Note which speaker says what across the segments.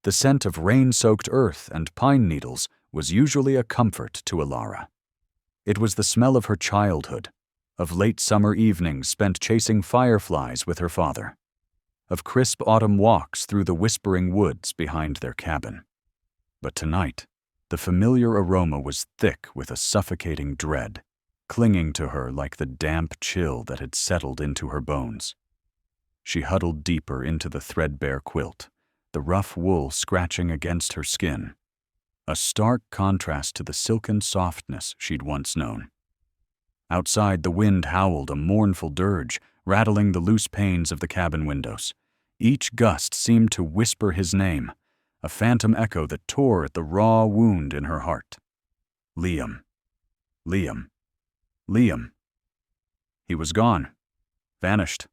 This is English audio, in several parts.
Speaker 1: The scent of rain-soaked earth and pine needles was usually a comfort to Elara. It was the smell of her childhood, of late summer evenings spent chasing fireflies with her father, of crisp autumn walks through the whispering woods behind their cabin. But tonight, the familiar aroma was thick with a suffocating dread, clinging to her like the damp chill that had settled into her bones. She huddled deeper into the threadbare quilt, the rough wool scratching against her skin, a stark contrast to the silken softness she'd once known. Outside, the wind howled a mournful dirge, rattling the loose panes of the cabin windows. Each gust seemed to whisper his name, a phantom echo that tore at the raw wound in her heart. Liam. Liam. Liam. He was gone. Vanished.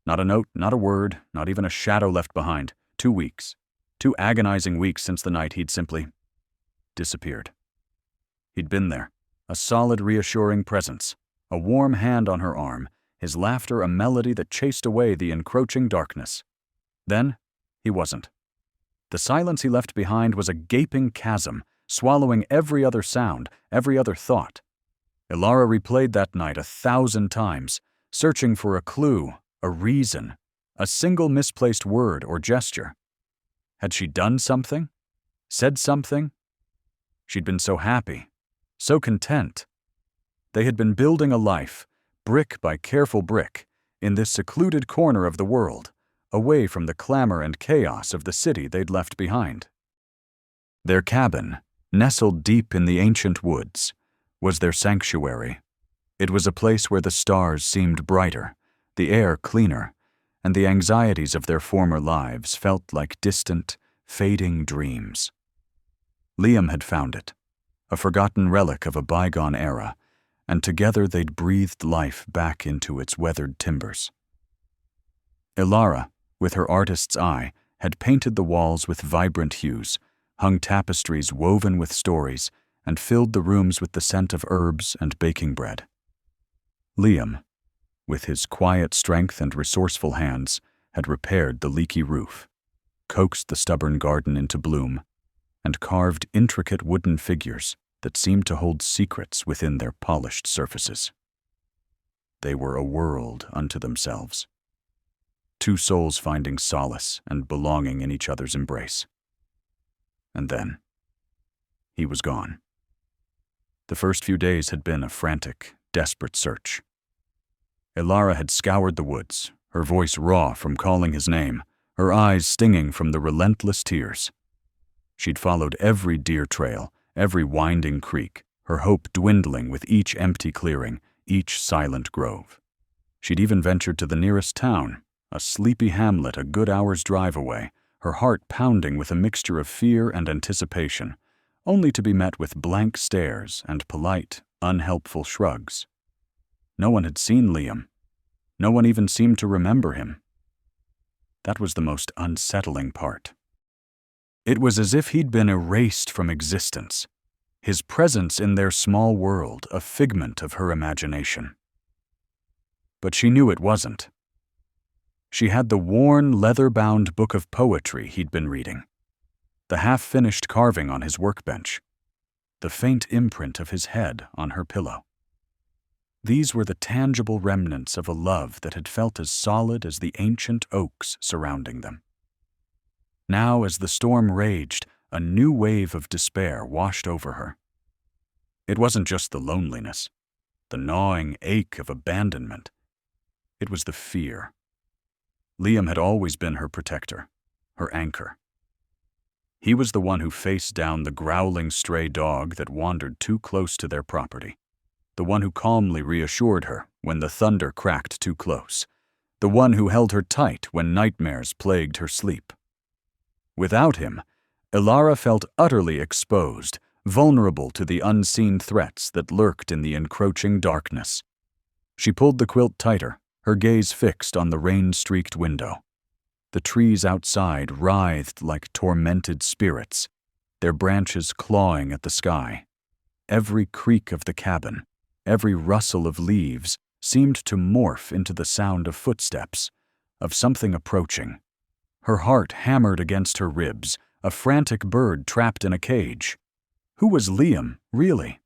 Speaker 1: Not a note, not a word, not even a shadow left behind. 2 weeks. 2 agonizing weeks since the night he'd simply disappeared. He'd been there, a solid, reassuring presence, a warm hand on her arm, his laughter a melody that chased away the encroaching darkness. Then, he wasn't. The silence he left behind was a gaping chasm, swallowing every other sound, every other thought. Elara replayed that night 1,000 times, searching for a clue, a reason, a single misplaced word or gesture. Had she done something? Said something? She'd been so happy, so content. They had been building a life, brick by careful brick, in this secluded corner of the world, away from the clamor and chaos of the city they'd left behind. Their cabin, nestled deep in the ancient woods, was their sanctuary. It was a place where the stars seemed brighter, the air cleaner, and the anxieties of their former lives felt like distant, fading dreams. Liam had found it, a forgotten relic of a bygone era, and together they'd breathed life back into its weathered timbers. Elara, with her artist's eye, had painted the walls with vibrant hues, hung tapestries woven with stories, and filled the rooms with the scent of herbs and baking bread. Liam, with his quiet strength and resourceful hands, had repaired the leaky roof, coaxed the stubborn garden into bloom, and carved intricate wooden figures that seemed to hold secrets within their polished surfaces. They were a world unto themselves, 2 souls finding solace and belonging in each other's embrace. And then, he was gone. The first few days had been a frantic, desperate search. Elara had scoured the woods, her voice raw from calling his name, her eyes stinging from the relentless tears. She'd followed every deer trail, every winding creek, her hope dwindling with each empty clearing, each silent grove. She'd even ventured to the nearest town, a sleepy hamlet a good hour's drive away, her heart pounding with a mixture of fear and anticipation, only to be met with blank stares and polite, unhelpful shrugs. No one had seen Liam. No one even seemed to remember him. That was the most unsettling part. It was as if he'd been erased from existence, his presence in their small world a figment of her imagination. But she knew it wasn't. She had the worn, leather-bound book of poetry he'd been reading, the half-finished carving on his workbench, the faint imprint of his head on her pillow. These were the tangible remnants of a love that had felt as solid as the ancient oaks surrounding them. Now, as the storm raged, a new wave of despair washed over her. It wasn't just the loneliness, the gnawing ache of abandonment. It was the fear. Liam had always been her protector, her anchor. He was the one who faced down the growling stray dog that wandered too close to their property, the one who calmly reassured her when the thunder cracked too close, the one who held her tight when nightmares plagued her sleep. Without him, Elara felt utterly exposed, vulnerable to the unseen threats that lurked in the encroaching darkness. She pulled the quilt tighter, her gaze fixed on the rain-streaked window. The trees outside writhed like tormented spirits, their branches clawing at the sky. Every creak of the cabin, every rustle of leaves seemed to morph into the sound of footsteps, of something approaching. Her heart hammered against her ribs, a frantic bird trapped in a cage. Who was Liam, really?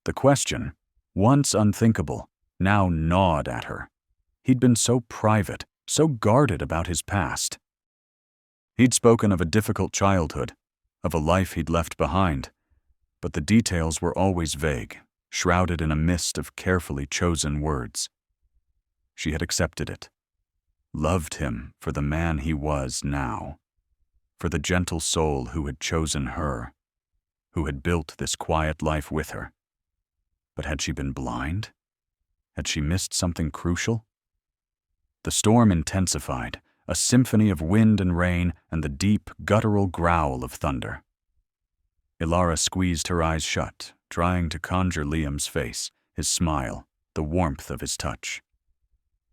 Speaker 1: The question, once unthinkable, now gnawed at her. He'd been so private, so guarded about his past. He'd spoken of a difficult childhood, of a life he'd left behind, but the details were always vague, shrouded in a mist of carefully chosen words. She had accepted it, loved him for the man he was now, for the gentle soul who had chosen her, who had built this quiet life with her. But had she been blind? Had she missed something crucial? The storm intensified, a symphony of wind and rain and the deep, guttural growl of thunder. Ilara squeezed her eyes shut, trying to conjure Liam's face, his smile, the warmth of his touch.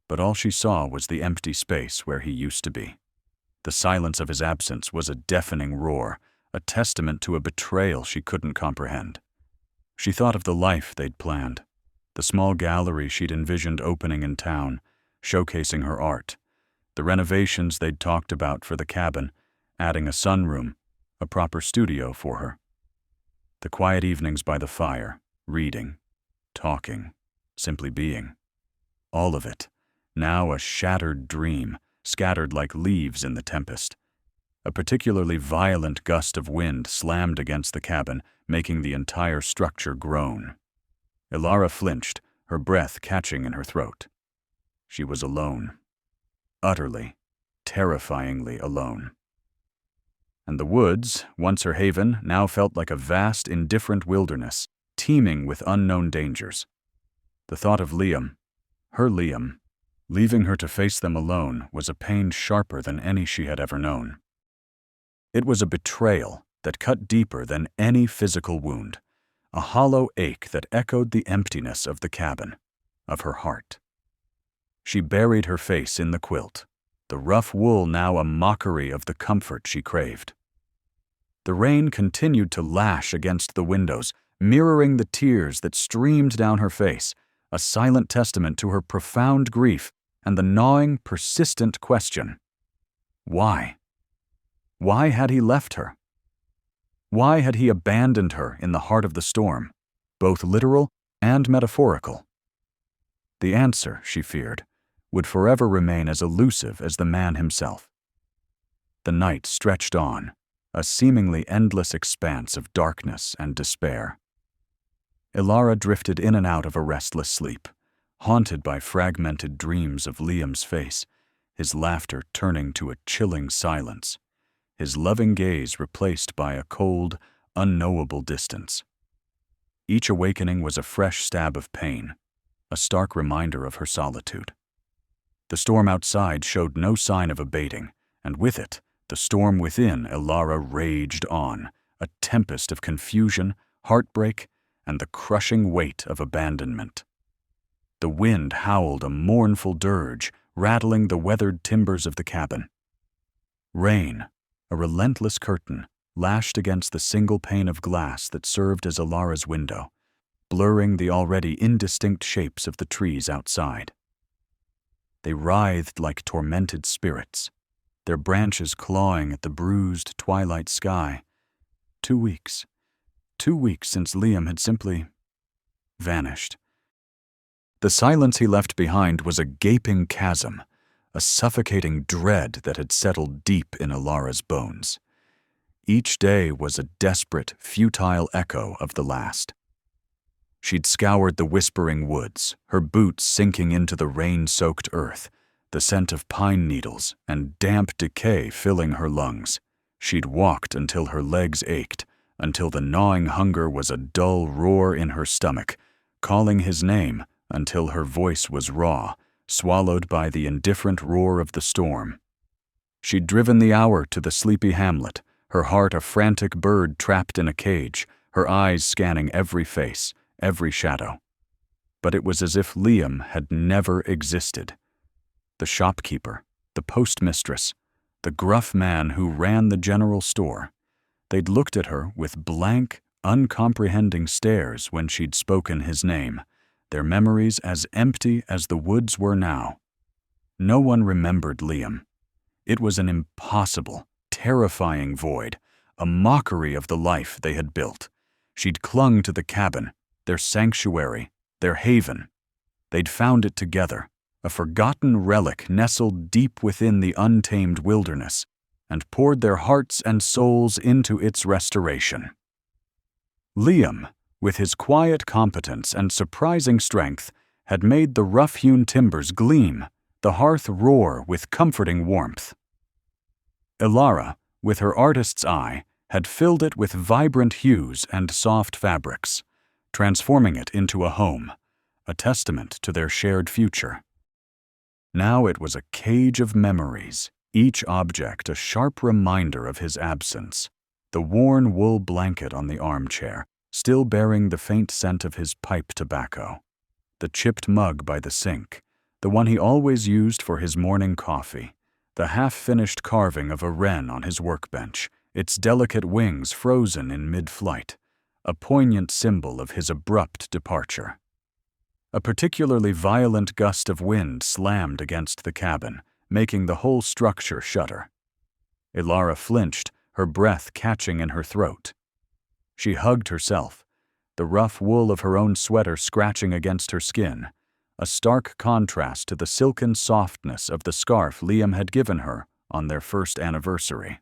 Speaker 1: But all she saw was the empty space where he used to be. The silence of his absence was a deafening roar, a testament to a betrayal she couldn't comprehend. She thought of the life they'd planned, the small gallery she'd envisioned opening in town, showcasing her art, the renovations they'd talked about for the cabin, adding a sunroom, a proper studio for her. The quiet evenings by the fire, reading, talking, simply being. All of it, now a shattered dream, scattered like leaves in the tempest. A particularly violent gust of wind slammed against the cabin, making the entire structure groan. Ilara flinched, her breath catching in her throat. She was alone. Utterly, terrifyingly alone. And the woods, once her haven, now felt like a vast, indifferent wilderness, teeming with unknown dangers. The thought of Liam, her Liam, leaving her to face them alone was a pain sharper than any she had ever known. It was a betrayal that cut deeper than any physical wound, a hollow ache that echoed the emptiness of the cabin, of her heart. She buried her face in the quilt, the rough wool now a mockery of the comfort she craved. The rain continued to lash against the windows, mirroring the tears that streamed down her face, a silent testament to her profound grief and the gnawing, persistent question: why? Why had he left her? Why had he abandoned her in the heart of the storm, both literal and metaphorical? The answer, she feared, would forever remain as elusive as the man himself. The night stretched on, a seemingly endless expanse of darkness and despair. Ilara drifted in and out of a restless sleep, haunted by fragmented dreams of Liam's face, his laughter turning to a chilling silence, his loving gaze replaced by a cold, unknowable distance. Each awakening was a fresh stab of pain, a stark reminder of her solitude. The storm outside showed no sign of abating, and with it, the storm within Ilara raged on, a tempest of confusion, heartbreak, and the crushing weight of abandonment. The wind howled a mournful dirge, rattling the weathered timbers of the cabin. Rain, a relentless curtain, lashed against the single pane of glass that served as Ilara's window, blurring the already indistinct shapes of the trees outside. They writhed like tormented spirits, their branches clawing at the bruised twilight sky. 2 weeks. 2 weeks since Liam had simply vanished. The silence he left behind was a gaping chasm, a suffocating dread that had settled deep in Ilara's bones. Each day was a desperate, futile echo of the last. She'd scoured the whispering woods, her boots sinking into the rain-soaked earth, the scent of pine needles and damp decay filling her lungs. She'd walked until her legs ached, until the gnawing hunger was a dull roar in her stomach, calling his name until her voice was raw, swallowed by the indifferent roar of the storm. She'd driven the hour to the sleepy hamlet, her heart a frantic bird trapped in a cage, her eyes scanning every face, every shadow. But it was as if Liam had never existed. The shopkeeper, the postmistress, the gruff man who ran the general store, they'd looked at her with blank, uncomprehending stares when she'd spoken his name, their memories as empty as the woods were now. No one remembered Liam. It was an impossible, terrifying void, a mockery of the life they had built. She'd clung to the cabin, their sanctuary, their haven. They'd found it together, a forgotten relic nestled deep within the untamed wilderness, and poured their hearts and souls into its restoration. Liam, with his quiet competence and surprising strength, had made the rough-hewn timbers gleam, the hearth roar with comforting warmth. Ilara, with her artist's eye, had filled it with vibrant hues and soft fabrics, transforming it into a home, a testament to their shared future. Now it was a cage of memories, each object a sharp reminder of his absence. The worn wool blanket on the armchair, still bearing the faint scent of his pipe tobacco. The chipped mug by the sink, the one he always used for his morning coffee. The half-finished carving of a wren on his workbench, its delicate wings frozen in mid-flight, a poignant symbol of his abrupt departure. A particularly violent gust of wind slammed against the cabin, making the whole structure shudder. Ilara flinched, her breath catching in her throat. She hugged herself, the rough wool of her own sweater scratching against her skin, a stark contrast to the silken softness of the scarf Liam had given her on their first anniversary.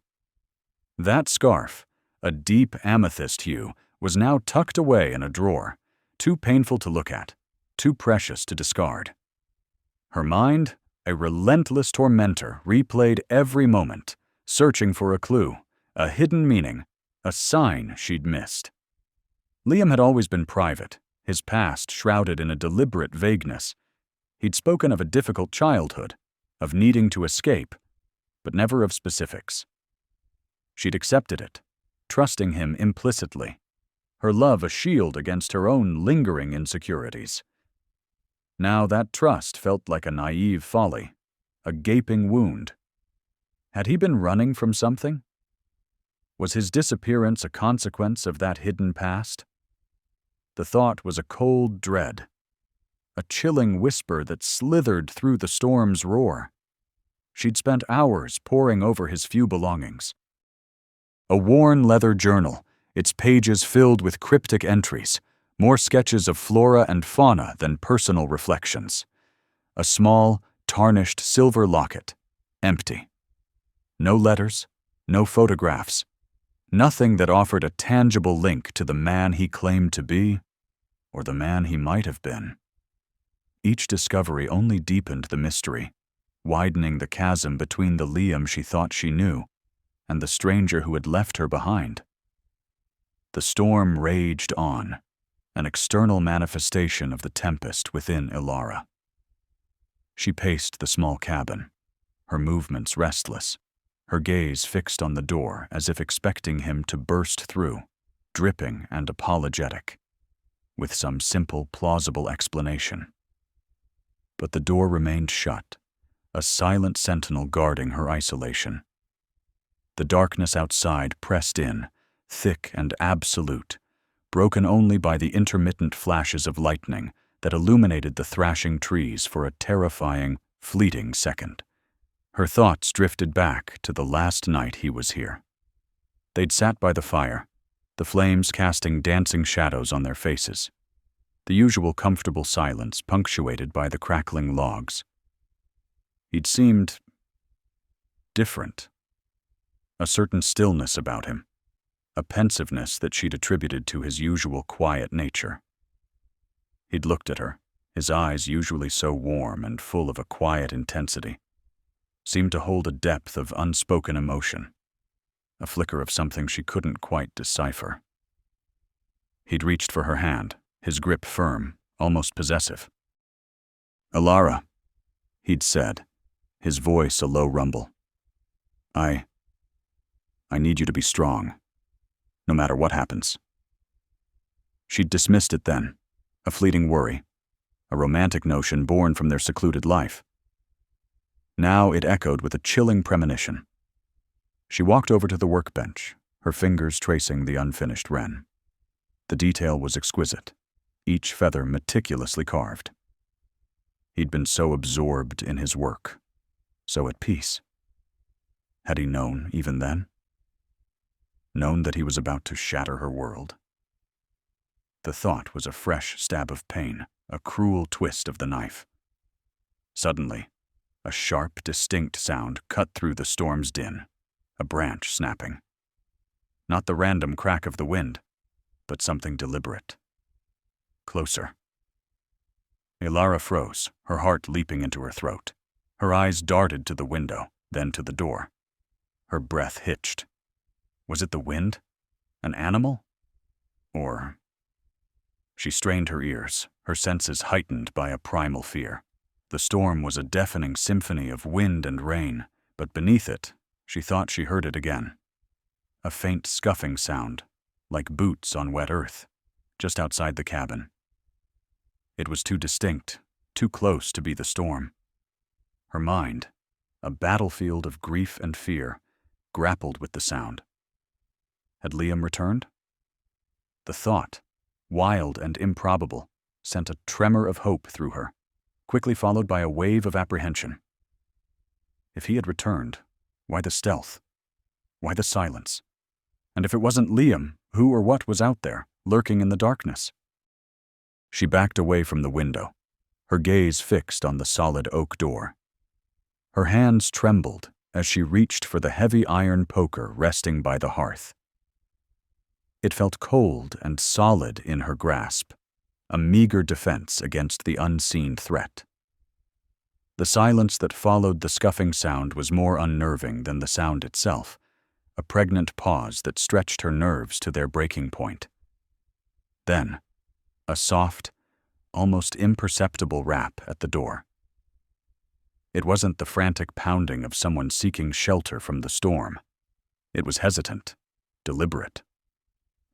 Speaker 1: That scarf, a deep amethyst hue, was now tucked away in a drawer, too painful to look at, too precious to discard. Her mind, a relentless tormentor, replayed every moment, searching for a clue, a hidden meaning, a sign she'd missed. Liam had always been private, his past shrouded in a deliberate vagueness. He'd spoken of a difficult childhood, of needing to escape, but never of specifics. She'd accepted it, trusting him implicitly, her love a shield against her own lingering insecurities. Now that trust felt like a naive folly, a gaping wound. Had he been running from something? Was his disappearance a consequence of that hidden past? The thought was a cold dread, a chilling whisper that slithered through the storm's roar. She'd spent hours poring over his few belongings. A worn leather journal, its pages filled with cryptic entries, more sketches of flora and fauna than personal reflections. A small, tarnished silver locket, empty. No letters, no photographs, nothing that offered a tangible link to the man he claimed to be, or the man he might have been. Each discovery only deepened the mystery, widening the chasm between the Liam she thought she knew and the stranger who had left her behind. The storm raged on, an external manifestation of the tempest within Ilara. She paced the small cabin, her movements restless, her gaze fixed on the door as if expecting him to burst through, dripping and apologetic, with some simple, plausible explanation. But the door remained shut, a silent sentinel guarding her isolation. The darkness outside pressed in, thick and absolute, broken only by the intermittent flashes of lightning that illuminated the thrashing trees for a terrifying, fleeting second. Her thoughts drifted back to the last night he was here. They'd sat by the fire, the flames casting dancing shadows on their faces, the usual comfortable silence punctuated by the crackling logs. He'd seemed different, a certain stillness about him, a pensiveness that she'd attributed to his usual quiet nature. He'd looked at her, his eyes usually so warm and full of a quiet intensity, seemed to hold a depth of unspoken emotion, a flicker of something she couldn't quite decipher. He'd reached for her hand, his grip firm, almost possessive. "Ilara," he'd said, his voice a low rumble. I need you to be strong, no matter what happens." She'd dismissed it then, a fleeting worry, a romantic notion born from their secluded life. Now it echoed with a chilling premonition. She walked over to the workbench, her fingers tracing the unfinished wren. The detail was exquisite, each feather meticulously carved. He'd been so absorbed in his work, so at peace. Had he known even then? known that he was about to shatter her world? The thought was a fresh stab of pain, a cruel twist of the knife. Suddenly, a sharp, distinct sound cut through the storm's din, a branch snapping. Not the random crack of the wind, but something deliberate. Closer. Ilara froze, her heart leaping into her throat. Her eyes darted to the window, then to the door. Her breath hitched. Was it the wind? An animal? Or... She strained her ears, her senses heightened by a primal fear. The storm was a deafening symphony of wind and rain, but beneath it, she thought she heard it again. A faint scuffing sound, like boots on wet earth, just outside the cabin. It was too distinct, too close to be the storm. Her mind, a battlefield of grief and fear, grappled with the sound. Had Liam returned? The thought, wild and improbable, sent a tremor of hope through her, quickly followed by a wave of apprehension. If he had returned, why the stealth? Why the silence? And if it wasn't Liam, who or what was out there, lurking in the darkness? She backed away from the window, her gaze fixed on the solid oak door. Her hands trembled as she reached for the heavy iron poker resting by the hearth. It felt cold and solid in her grasp, a meager defense against the unseen threat. The silence that followed the scuffing sound was more unnerving than the sound itself, a pregnant pause that stretched her nerves to their breaking point. Then, a soft, almost imperceptible rap at the door. It wasn't the frantic pounding of someone seeking shelter from the storm. It was hesitant, deliberate.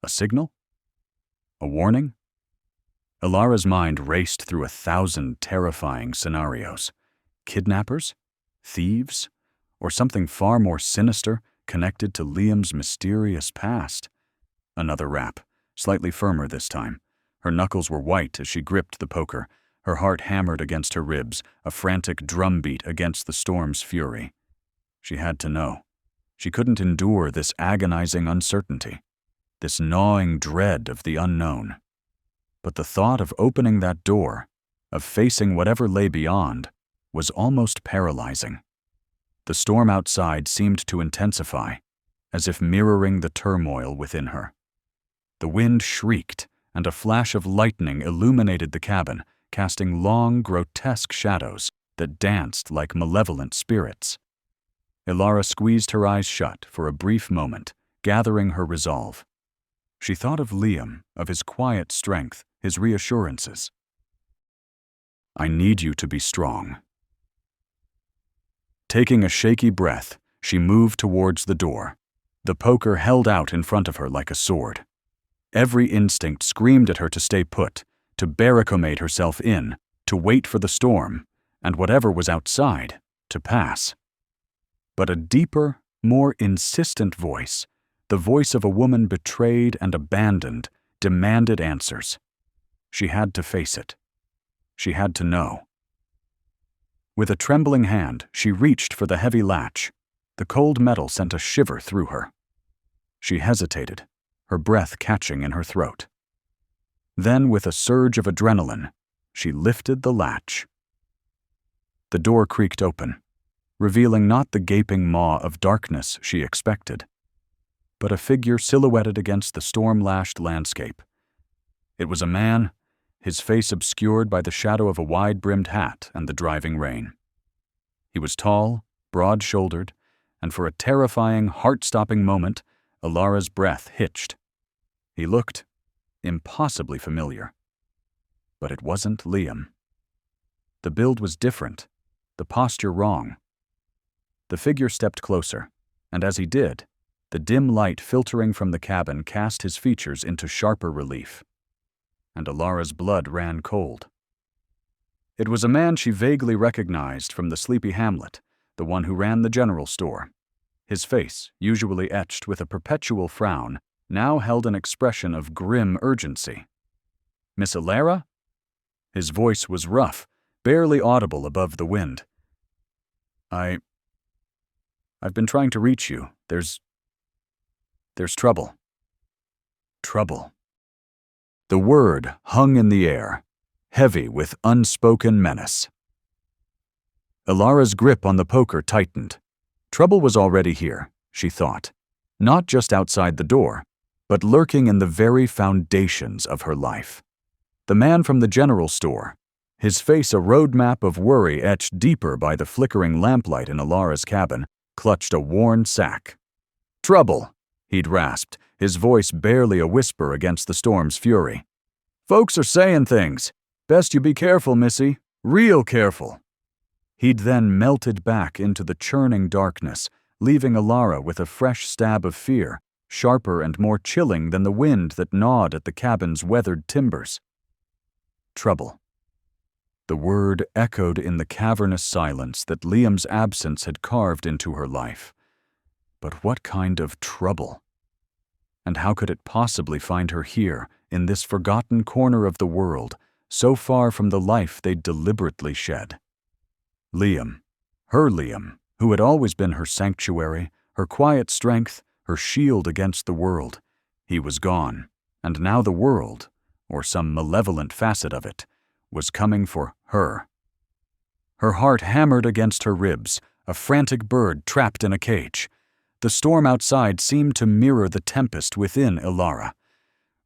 Speaker 1: A signal? A warning? Ilara's mind raced through 1,000 terrifying scenarios. Kidnappers? Thieves? Or something far more sinister connected to Liam's mysterious past? Another rap, slightly firmer this time. Her knuckles were white as she gripped the poker, her heart hammered against her ribs, a frantic drumbeat against the storm's fury. She had to know. She couldn't endure this agonizing uncertainty, this gnawing dread of the unknown. But the thought of opening that door, of facing whatever lay beyond, was almost paralyzing. The storm outside seemed to intensify, as if mirroring the turmoil within her. The wind shrieked, and a flash of lightning illuminated the cabin, casting long, grotesque shadows that danced like malevolent spirits. Ilara squeezed her eyes shut for a brief moment, gathering her resolve. She thought of Liam, of his quiet strength, his reassurances. "I need you to be strong." Taking a shaky breath, she moved towards the door, the poker held out in front of her like a sword. Every instinct screamed at her to stay put, to barricade herself in, to wait for the storm, and whatever was outside, to pass. But a deeper, more insistent voice, the voice of a woman betrayed and abandoned, demanded answers. She had to face it. She had to know. With a trembling hand, she reached for the heavy latch. The cold metal sent a shiver through her. She hesitated, her breath catching in her throat. Then, with a surge of adrenaline, she lifted the latch. The door creaked open, revealing not the gaping maw of darkness she expected, but a figure silhouetted against the storm-lashed landscape. It was a man, his face obscured by the shadow of a wide-brimmed hat and the driving rain. He was tall, broad-shouldered, and for a terrifying, heart-stopping moment, Ilara's breath hitched. He looked impossibly familiar. But it wasn't Liam. The build was different, the posture wrong. The figure stepped closer, and as he did, the dim light filtering from the cabin cast his features into sharper relief. And Ilara's blood ran cold. It was a man she vaguely recognized from the sleepy hamlet, the one who ran the general store. His face, usually etched with a perpetual frown, now held an expression of grim urgency. "Miss Ilara?" His voice was rough, barely audible above the wind. I've been trying to reach you. There's There's trouble. Trouble. The word hung in the air, heavy with unspoken menace. Ilara's grip on the poker tightened. Trouble was already here, she thought, not just outside the door, but lurking in the very foundations of her life. The man from the general store, his face a roadmap of worry etched deeper by the flickering lamplight in Ilara's cabin, clutched a worn sack. "Trouble," he'd rasped, his voice barely a whisper against the storm's fury. "Folks are saying things. Best you be careful, missy. Real careful." He'd then melted back into the churning darkness, leaving Ilara with a fresh stab of fear, sharper and more chilling than the wind that gnawed at the cabin's weathered timbers. Trouble. The word echoed in the cavernous silence that Liam's absence had carved into her life. But what kind of trouble? And how could it possibly find her here, in this forgotten corner of the world, so far from the life they'd deliberately shed? Liam, her Liam, who had always been her sanctuary, her quiet strength, her shield against the world, he was gone, and now the world, or some malevolent facet of it, was coming for her. Her heart hammered against her ribs, a frantic bird trapped in a cage. The storm outside seemed to mirror the tempest within Ilara.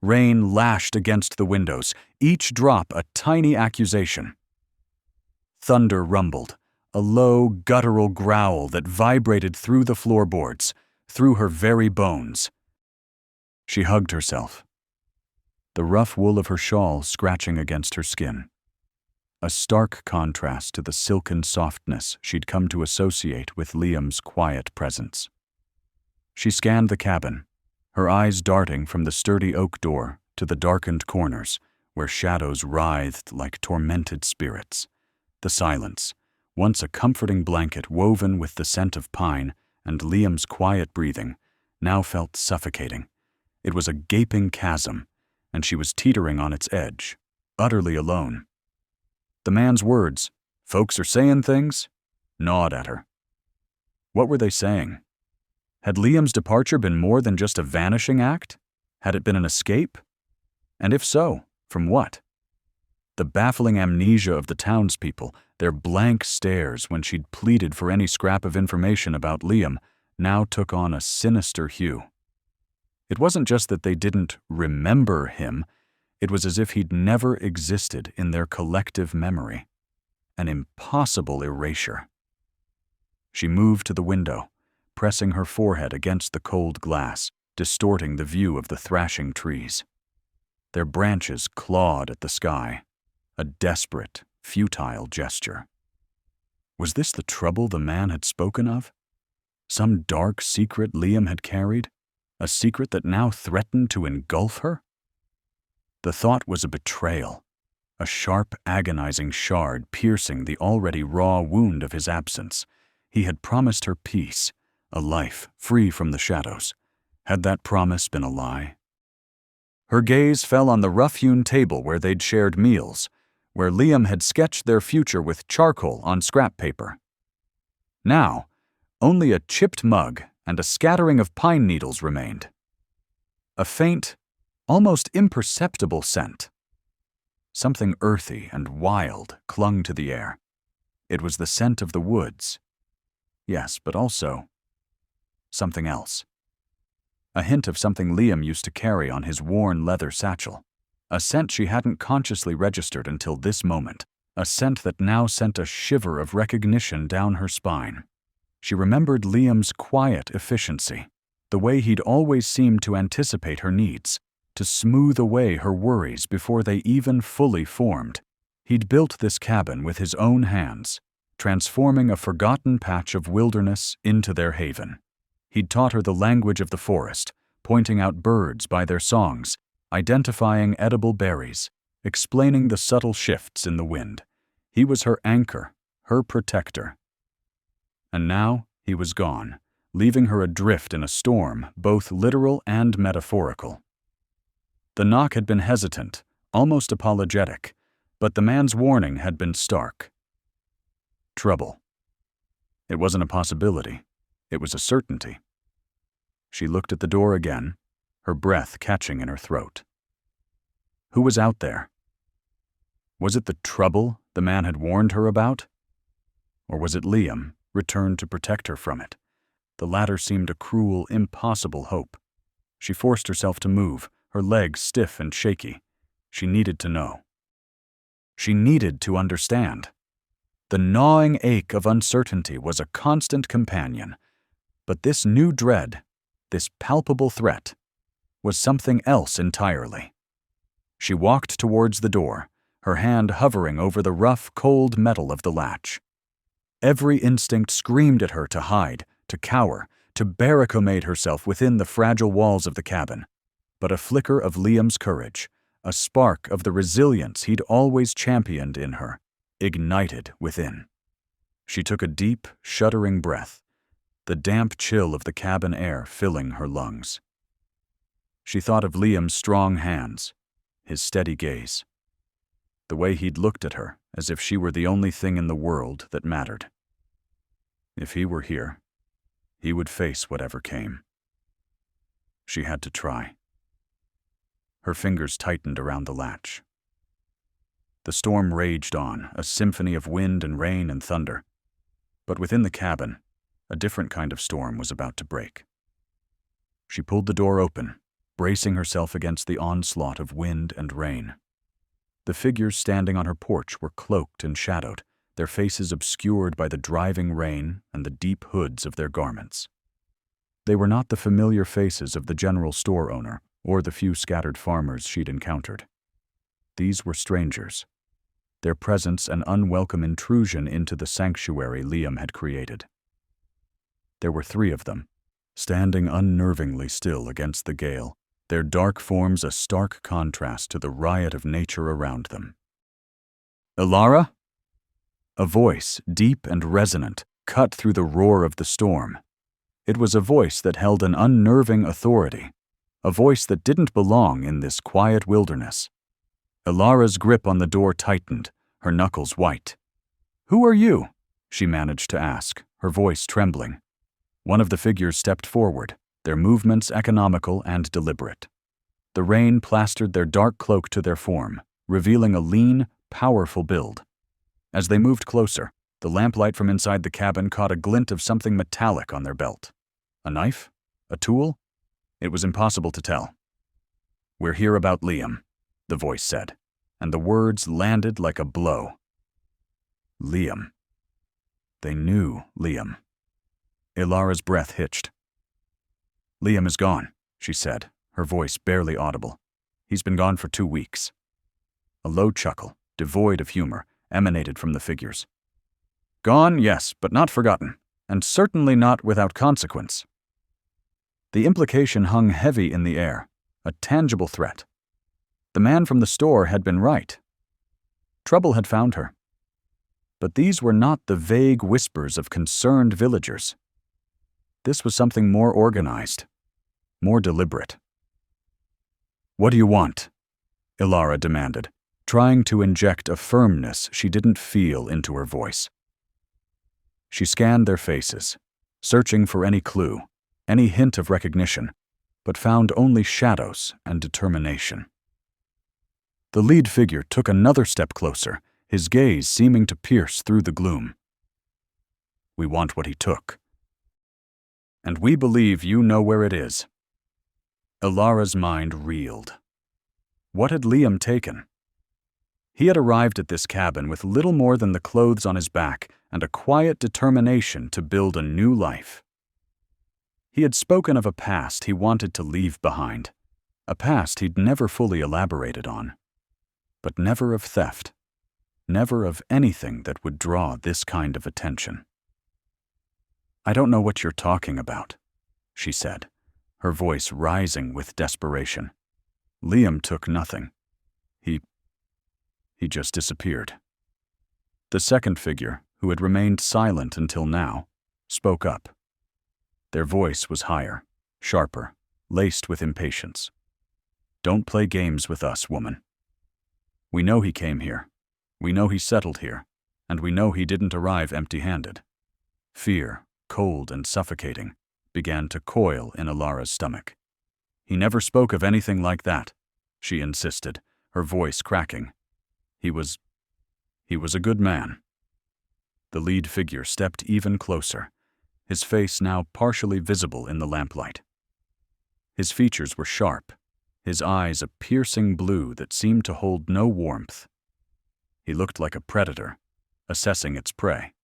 Speaker 1: Rain lashed against the windows, each drop a tiny accusation. Thunder rumbled, a low, guttural growl that vibrated through the floorboards, through her very bones. She hugged herself, the rough wool of her shawl scratching against her skin. A stark contrast to the silken softness she'd come to associate with Liam's quiet presence. She scanned the cabin, her eyes darting from the sturdy oak door to the darkened corners, where shadows writhed like tormented spirits. The silence, once a comforting blanket woven with the scent of pine and Liam's quiet breathing, now felt suffocating. It was a gaping chasm, and she was teetering on its edge, utterly alone. The man's words, "Folks are saying things," gnawed at her. What were they saying? Had Liam's departure been more than just a vanishing act? Had it been an escape? And if so, from what? The baffling amnesia of the townspeople, their blank stares when she'd pleaded for any scrap of information about Liam, now took on a sinister hue. It wasn't just that they didn't remember him, it was as if he'd never existed in their collective memory. An impossible erasure. She moved to the window, pressing her forehead against the cold glass, distorting the view of the thrashing trees. Their branches clawed at the sky, a desperate, futile gesture. Was this the trouble the man had spoken of? Some dark secret Liam had carried? A secret that now threatened to engulf her? The thought was a betrayal, a sharp, agonizing shard piercing the already raw wound of his absence. He had promised her peace, a life free from the shadows. Had that promise been a lie? Her gaze fell on the rough-hewn table where they'd shared meals, where Liam had sketched their future with charcoal on scrap paper. Now, only a chipped mug and a scattering of pine needles remained. A faint, almost imperceptible scent. Something earthy and wild clung to the air. It was the scent of the woods. Yes, but also something else. A hint of something Liam used to carry on his worn leather satchel. A scent she hadn't consciously registered until this moment. A scent that now sent a shiver of recognition down her spine. She remembered Liam's quiet efficiency, the way he'd always seemed to anticipate her needs, to smooth away her worries before they even fully formed. He'd built this cabin with his own hands, transforming a forgotten patch of wilderness into their haven. He'd taught her the language of the forest, pointing out birds by their songs, identifying edible berries, explaining the subtle shifts in the wind. He was her anchor, her protector. And now he was gone, leaving her adrift in a storm, both literal and metaphorical. The knock had been hesitant, almost apologetic, but the man's warning had been stark. Trouble. It wasn't a possibility. It was a certainty. She looked at the door again, her breath catching in her throat. Who was out there? Was it the trouble the man had warned her about? Or was it Liam, returned to protect her from it? The latter seemed a cruel, impossible hope. She forced herself to move, her legs stiff and shaky. She needed to know. She needed to understand. The gnawing ache of uncertainty was a constant companion, but this new dread, this palpable threat, was something else entirely. She walked towards the door, her hand hovering over the rough, cold metal of the latch. Every instinct screamed at her to hide, to cower, to barricade herself within the fragile walls of the cabin. But a flicker of Liam's courage, a spark of the resilience he'd always championed in her, ignited within. She took a deep, shuddering breath, the damp chill of the cabin air filling her lungs. She thought of Liam's strong hands, his steady gaze, the way he'd looked at her as if she were the only thing in the world that mattered. If he were here, he would face whatever came. She had to try. Her fingers tightened around the latch. The storm raged on, a symphony of wind and rain and thunder. But within the cabin, a different kind of storm was about to break. She pulled the door open, bracing herself against the onslaught of wind and rain. The figures standing on her porch were cloaked and shadowed, their faces obscured by the driving rain and the deep hoods of their garments. They were not the familiar faces of the general store owner or the few scattered farmers she'd encountered. These were strangers, their presence an unwelcome intrusion into the sanctuary Liam had created. There were 3 of them, standing unnervingly still against the gale, their dark forms a stark contrast to the riot of nature around them. "Elara?" A voice, deep and resonant, cut through the roar of the storm. It was a voice that held an unnerving authority, a voice that didn't belong in this quiet wilderness. Elara's grip on the door tightened, her knuckles white. "Who are you?" she managed to ask, her voice trembling. One of the figures stepped forward, their movements economical and deliberate. The rain plastered their dark cloak to their form, revealing a lean, powerful build. As they moved closer, the lamplight from inside the cabin caught a glint of something metallic on their belt. A knife? A tool? It was impossible to tell. "We're here about Liam," the voice said, and the words landed like a blow. Liam. They knew Liam. Elara's breath hitched. "Liam is gone," she said, her voice barely audible. "He's been gone for 2 weeks." A low chuckle, devoid of humor, emanated from the figures. "Gone, yes, but not forgotten, and certainly not without consequence." The implication hung heavy in the air, a tangible threat. The man from the store had been right. Trouble had found her. But these were not the vague whispers of concerned villagers. This was something more organized, more deliberate. "What do you want?" Elara demanded, trying to inject a firmness she didn't feel into her voice. She scanned their faces, searching for any clue, any hint of recognition, but found only shadows and determination. The lead figure took another step closer, his gaze seeming to pierce through the gloom. "We want what he took. And we believe you know where it is." Elara's mind reeled. What had Liam taken? He had arrived at this cabin with little more than the clothes on his back and a quiet determination to build a new life. He had spoken of a past he wanted to leave behind, a past he'd never fully elaborated on, but never of theft, never of anything that would draw this kind of attention. "I don't know what you're talking about," she said, her voice rising with desperation. "Liam took nothing. He just disappeared." The second figure, who had remained silent until now, spoke up. Their voice was higher, sharper, laced with impatience. "Don't play games with us, woman. We know he came here. We know he settled here. And we know he didn't arrive empty-handed. Fear, cold and suffocating, began to coil in Alara's stomach. "He never spoke of anything like that," she insisted, her voice cracking. He was a good man." The lead figure stepped even closer, his face now partially visible in the lamplight. His features were sharp, his eyes a piercing blue that seemed to hold no warmth. He looked like a predator, assessing its prey.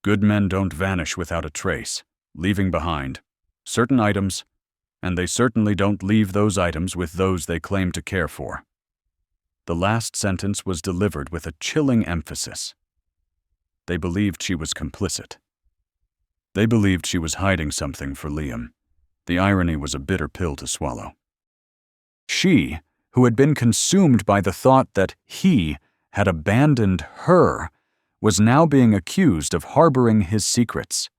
Speaker 1: "Good men don't vanish without a trace, leaving behind certain items, and they certainly don't leave those items with those they claim to care for." The last sentence was delivered with a chilling emphasis. They believed she was complicit. They believed she was hiding something for Liam. The irony was a bitter pill to swallow. She, who had been consumed by the thought that he had abandoned her, was now being accused of harboring his secrets.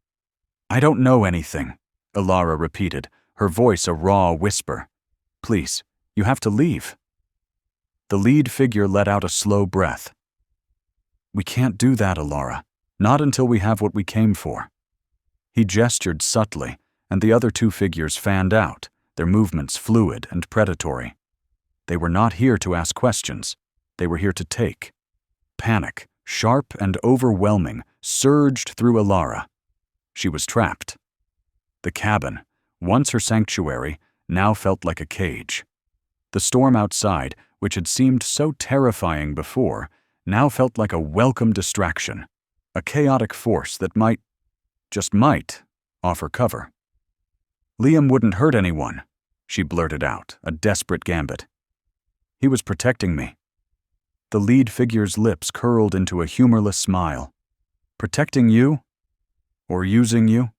Speaker 1: "I don't know anything," Alara repeated, her voice a raw whisper. "Please, you have to leave." The lead figure let out a slow breath. "We can't do that, Alara. Not until we have what we came for." He gestured subtly, and the other two figures fanned out, their movements fluid and predatory. They were not here to ask questions. They were here to take. Panic, sharp and overwhelming, surged through Alara. She was trapped. The cabin, once her sanctuary, now felt like a cage. The storm outside, which had seemed so terrifying before, now felt like a welcome distraction, a chaotic force that might, just might, offer cover. "Liam wouldn't hurt anyone," she blurted out, a desperate gambit. "He was protecting me." The lead figure's lips curled into a humorless smile. "Protecting you? Or using you?"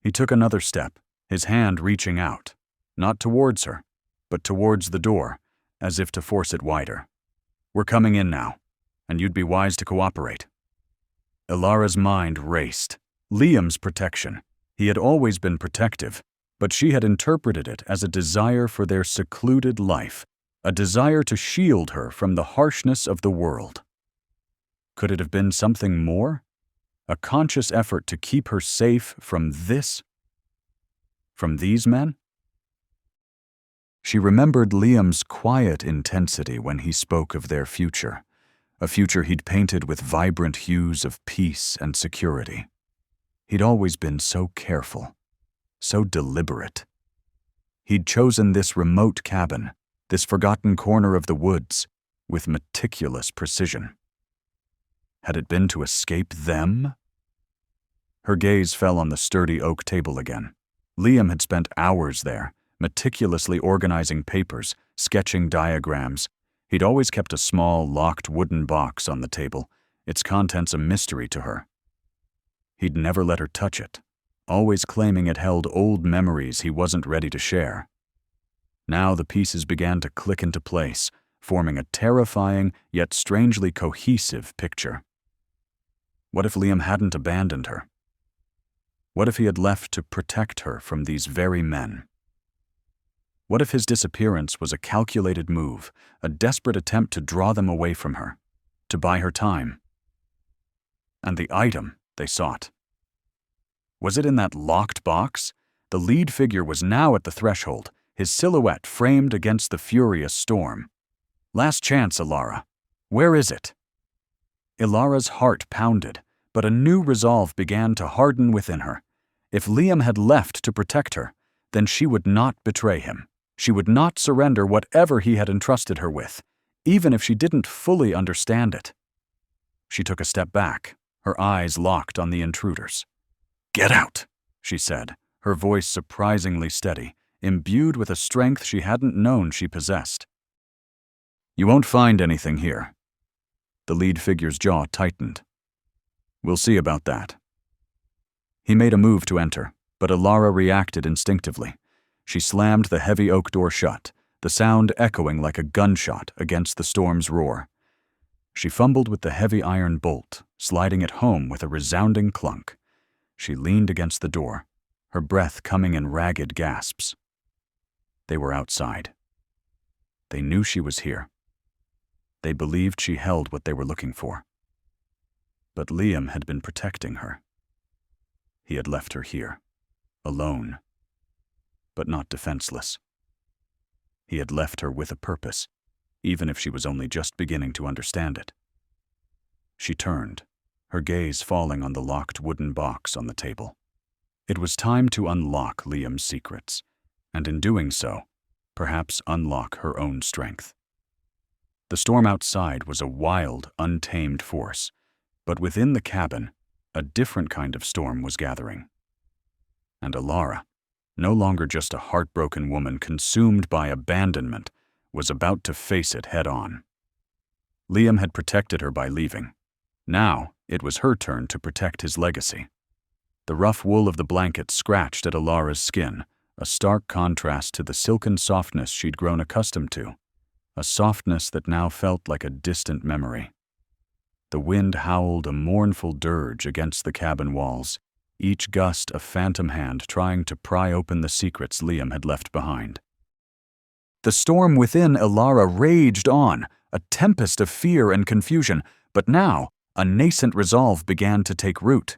Speaker 1: He took another step, his hand reaching out, not towards her, but towards the door, as if to force it wider. "We're coming in now, and you'd be wise to cooperate." Alara's mind raced. Liam's protection. He had always been protective, but she had interpreted it as a desire for their secluded life, a desire to shield her from the harshness of the world. Could it have been something more? A conscious effort to keep her safe from this? From these men? She remembered Liam's quiet intensity when he spoke of their future, a future he'd painted with vibrant hues of peace and security. He'd always been so careful, so deliberate. He'd chosen this remote cabin, this forgotten corner of the woods, with meticulous precision. Had it been to escape them? Her gaze fell on the sturdy oak table again. Liam had spent hours there, meticulously organizing papers, sketching diagrams. He'd always kept a small, locked wooden box on the table, its contents a mystery to her. He'd never let her touch it, always claiming it held old memories he wasn't ready to share. Now the pieces began to click into place, forming a terrifying yet strangely cohesive picture. What if Liam hadn't abandoned her? What if he had left to protect her from these very men? What if his disappearance was a calculated move, a desperate attempt to draw them away from her, to buy her time? And the item they sought. Was it in that locked box? The lead figure was now at the threshold, his silhouette framed against the furious storm. "Last chance, Alara. Where is it?" Ilara's heart pounded, but a new resolve began to harden within her. If Liam had left to protect her, then she would not betray him. She would not surrender whatever he had entrusted her with, even if she didn't fully understand it. She took a step back, her eyes locked on the intruders. "Get out," she said, her voice surprisingly steady, imbued with a strength she hadn't known she possessed. "You won't find anything here." The lead figure's jaw tightened. "We'll see about that." He made a move to enter, but Alara reacted instinctively. She slammed the heavy oak door shut, the sound echoing like a gunshot against the storm's roar. She fumbled with the heavy iron bolt, sliding it home with a resounding clunk. She leaned against the door, her breath coming in ragged gasps. They were outside. They knew she was here. They believed she held what they were looking for. But Liam had been protecting her. He had left her here. alone, but not defenseless. He had left her with a purpose, even if she was only just beginning to understand it. She turned, her gaze falling on the locked wooden box on the table. It was time to unlock Liam's secrets, and in doing so, perhaps unlock her own strength. The storm outside was a wild, untamed force, but within the cabin, a different kind of storm was gathering. And Alara, no longer just a heartbroken woman consumed by abandonment, was about to face it head-on. Liam had protected her by leaving. Now, it was her turn to protect his legacy. The rough wool of the blanket scratched at Alara's skin, a stark contrast to the silken softness she'd grown accustomed to, a softness that now felt like a distant memory. The wind howled a mournful dirge against the cabin walls, each gust a phantom hand trying to pry open the secrets Liam had left behind. The storm within Alara raged on, a tempest of fear and confusion, but now a nascent resolve began to take root.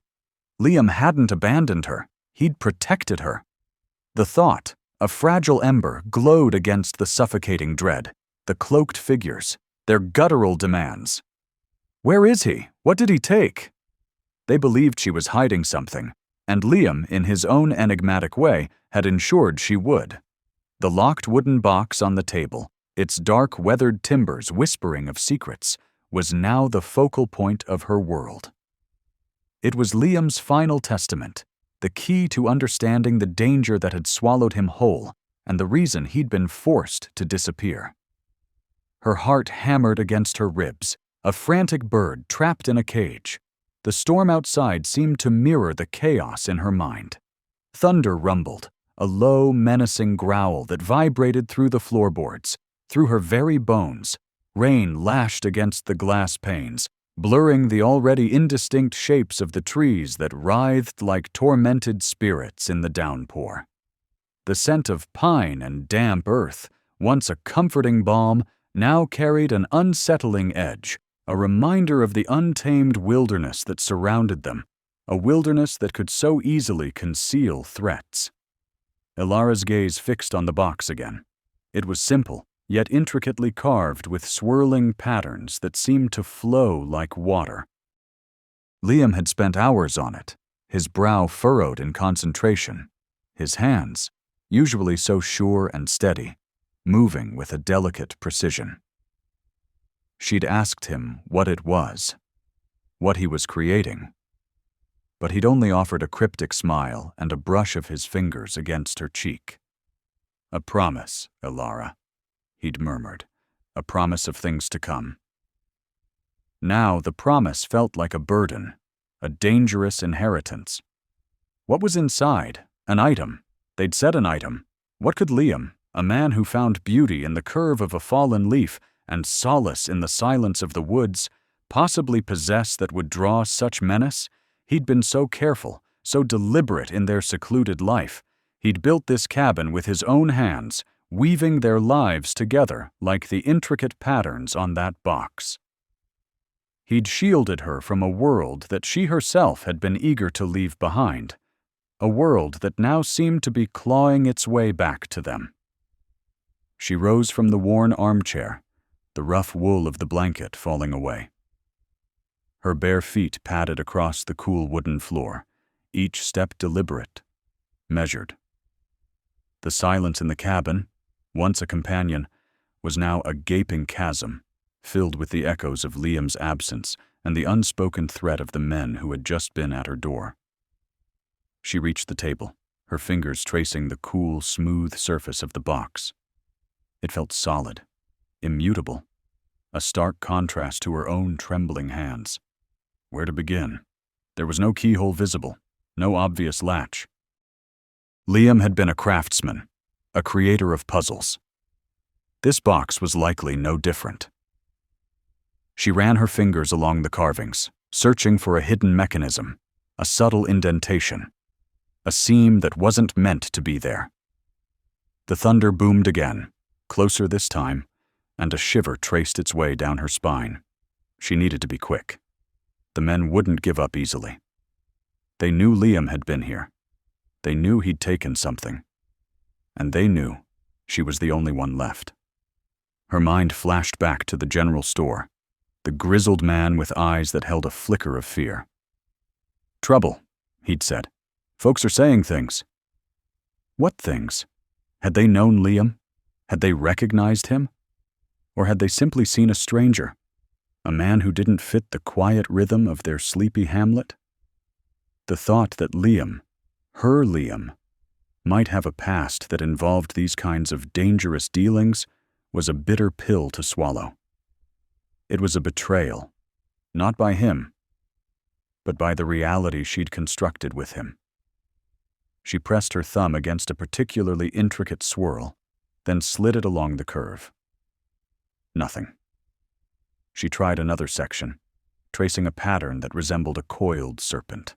Speaker 1: Liam hadn't abandoned her, he'd protected her. The thought, a fragile ember, glowed against the suffocating dread, the cloaked figures, their guttural demands. Where is he? What did he take? They believed she was hiding something, and Liam, in his own enigmatic way, had ensured she would. The locked wooden box on the table, its dark, weathered timbers whispering of secrets, was now the focal point of her world. It was Liam's final testament, the key to understanding the danger that had swallowed him whole and the reason he'd been forced to disappear. Her heart hammered against her ribs, a frantic bird trapped in a cage. The storm outside seemed to mirror the chaos in her mind. Thunder rumbled, a low, menacing growl that vibrated through the floorboards, through her very bones. Rain lashed against the glass panes, blurring the already indistinct shapes of the trees that writhed like tormented spirits in the downpour. The scent of pine and damp earth, once a comforting balm, now carried an unsettling edge, a reminder of the untamed wilderness that surrounded them, a wilderness that could so easily conceal threats. Alara's gaze fixed on the box again. It was simple, yet intricately carved with swirling patterns that seemed to flow like water. Liam had spent hours on it, his brow furrowed in concentration, his hands, usually so sure and steady, moving with a delicate precision. She'd asked him what it was, what he was creating, but he'd only offered a cryptic smile and a brush of his fingers against her cheek. "A promise, Alara," he'd murmured, "a promise of things to come." Now the promise felt like a burden, a dangerous inheritance. What was inside? An item. They'd said an item. What could Liam, a man who found beauty in the curve of a fallen leaf and solace in the silence of the woods, possibly possess that would draw such menace? He'd been so careful, so deliberate in their secluded life. He'd built this cabin with his own hands, weaving their lives together like the intricate patterns on that box. He'd shielded her from a world that she herself had been eager to leave behind, a world that now seemed to be clawing its way back to them. She rose from the worn armchair, the rough wool of the blanket falling away. Her bare feet padded across the cool wooden floor, each step deliberate, measured. The silence in the cabin, once a companion, was now a gaping chasm, filled with the echoes of Liam's absence and the unspoken threat of the men who had just been at her door. She reached the table, her fingers tracing the cool, smooth surface of the box. It felt solid, immutable, a stark contrast to her own trembling hands. Where to begin? There was no keyhole visible, no obvious latch. Liam had been a craftsman, a creator of puzzles. This box was likely no different. She ran her fingers along the carvings, searching for a hidden mechanism, a subtle indentation, a seam that wasn't meant to be there. The thunder boomed again, closer this time, and a shiver traced its way down her spine. She needed to be quick. The men wouldn't give up easily. They knew Liam had been here. They knew he'd taken something. And they knew she was the only one left. Her mind flashed back to the general store, the grizzled man with eyes that held a flicker of fear. "Trouble," he'd said. "Folks are saying things." What things? Had they known Liam? Had they recognized him? Or had they simply seen a stranger, a man who didn't fit the quiet rhythm of their sleepy hamlet? The thought that Liam, her Liam, might have a past that involved these kinds of dangerous dealings was a bitter pill to swallow. It was a betrayal, not by him, but by the reality she'd constructed with him. She pressed her thumb against a particularly intricate swirl, then slid it along the curve. Nothing. She tried another section, tracing a pattern that resembled a coiled serpent.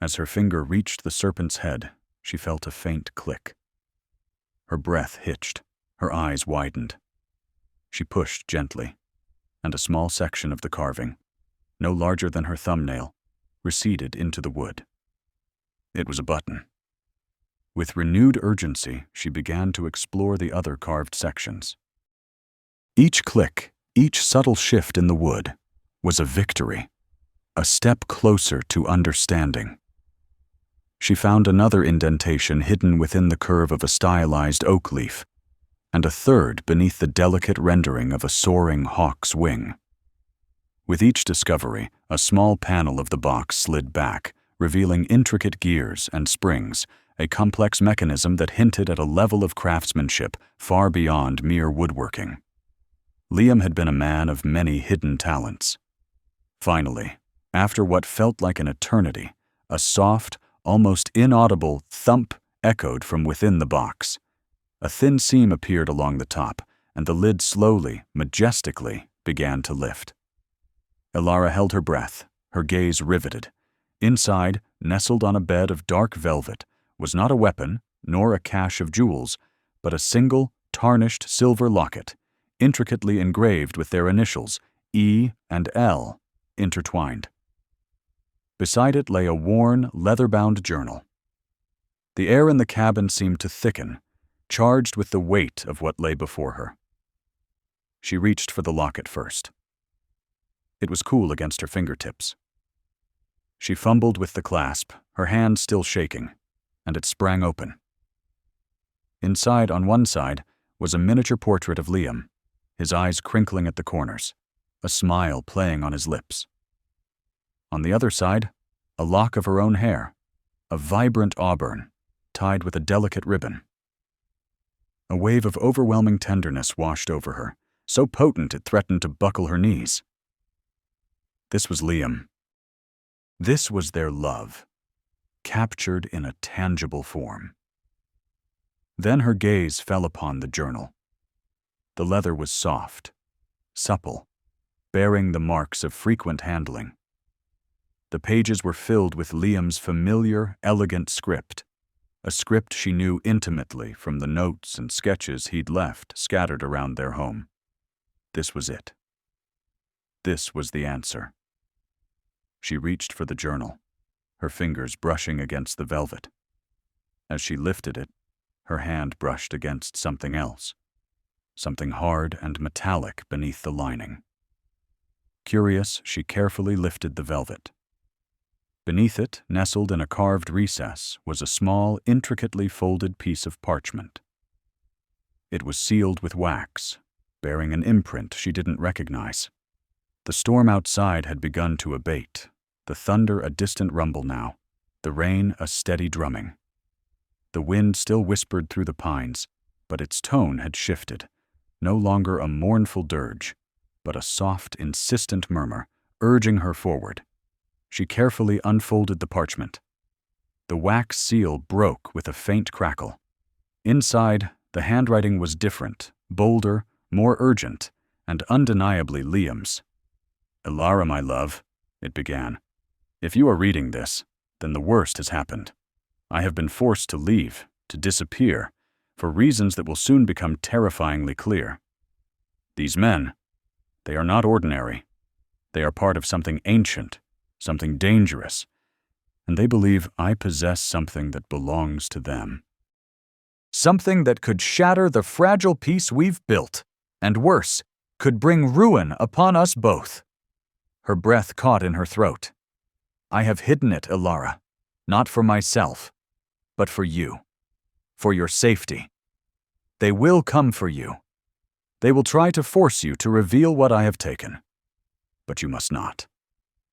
Speaker 1: As her finger reached the serpent's head, she felt a faint click. Her breath hitched, her eyes widened. She pushed gently, and a small section of the carving, no larger than her thumbnail, receded into the wood. It was a button. With renewed urgency, she began to explore the other carved sections. Each click, each subtle shift in the wood, was a victory, a step closer to understanding. She found another indentation hidden within the curve of a stylized oak leaf, and a third beneath the delicate rendering of a soaring hawk's wing. With each discovery, a small panel of the box slid back, revealing intricate gears and springs, a complex mechanism that hinted at a level of craftsmanship far beyond mere woodworking. Liam had been a man of many hidden talents. Finally, after what felt like an eternity, a soft, almost inaudible thump echoed from within the box. A thin seam appeared along the top, and the lid slowly, majestically, began to lift. Elara held her breath, her gaze riveted. Inside, nestled on a bed of dark velvet, was not a weapon, nor a cache of jewels, but a single, tarnished silver locket, intricately engraved with their initials, E and L, intertwined. Beside it lay a worn, leather-bound journal. The air in the cabin seemed to thicken, charged with the weight of what lay before her. She reached for the locket first. It was cool against her fingertips. She fumbled with the clasp, her hand still shaking, and it sprang open. Inside, on one side, was a miniature portrait of Liam, his eyes crinkling at the corners, a smile playing on his lips. On the other side, a lock of her own hair, a vibrant auburn, tied with a delicate ribbon. A wave of overwhelming tenderness washed over her, so potent it threatened to buckle her knees. This was Liam. This was their love, captured in a tangible form. Then her gaze fell upon the journal. The leather was soft, supple, bearing the marks of frequent handling. The pages were filled with Liam's familiar, elegant script, a script she knew intimately from the notes and sketches he'd left scattered around their home. This was it. This was the answer. She reached for the journal, her fingers brushing against the velvet. As she lifted it, her hand brushed against something else, something hard and metallic beneath the lining. Curious, she carefully lifted the velvet. Beneath it, nestled in a carved recess, was a small, intricately folded piece of parchment. It was sealed with wax, bearing an imprint she didn't recognize. The storm outside had begun to abate, the thunder a distant rumble now, the rain a steady drumming. The wind still whispered through the pines, but its tone had shifted, no longer a mournful dirge, but a soft, insistent murmur, urging her forward. She carefully unfolded the parchment. The wax seal broke with a faint crackle. Inside, the handwriting was different, bolder, more urgent, and undeniably Liam's. "Elara, my love," it began. "If you are reading this, then the worst has happened. I have been forced to leave, to disappear, for reasons that will soon become terrifyingly clear. These men, they are not ordinary. They are part of something ancient, something dangerous, and they believe I possess something that belongs to them. Something that could shatter the fragile peace we've built, and worse, could bring ruin upon us both. Her breath caught in her throat. I have hidden it, Elara, not for myself, but for you, for your safety. They will come for you. They will try to force you to reveal what I have taken. But you must not.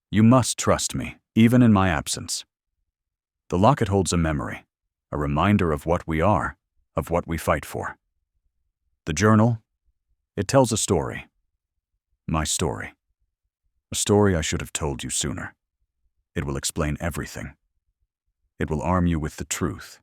Speaker 1: You must trust me, even in my absence. The locket holds a memory, a reminder of what we are, of what we fight for. The journal, it tells a story. My story. A story I should have told you sooner. It will explain everything. It will arm you with the truth.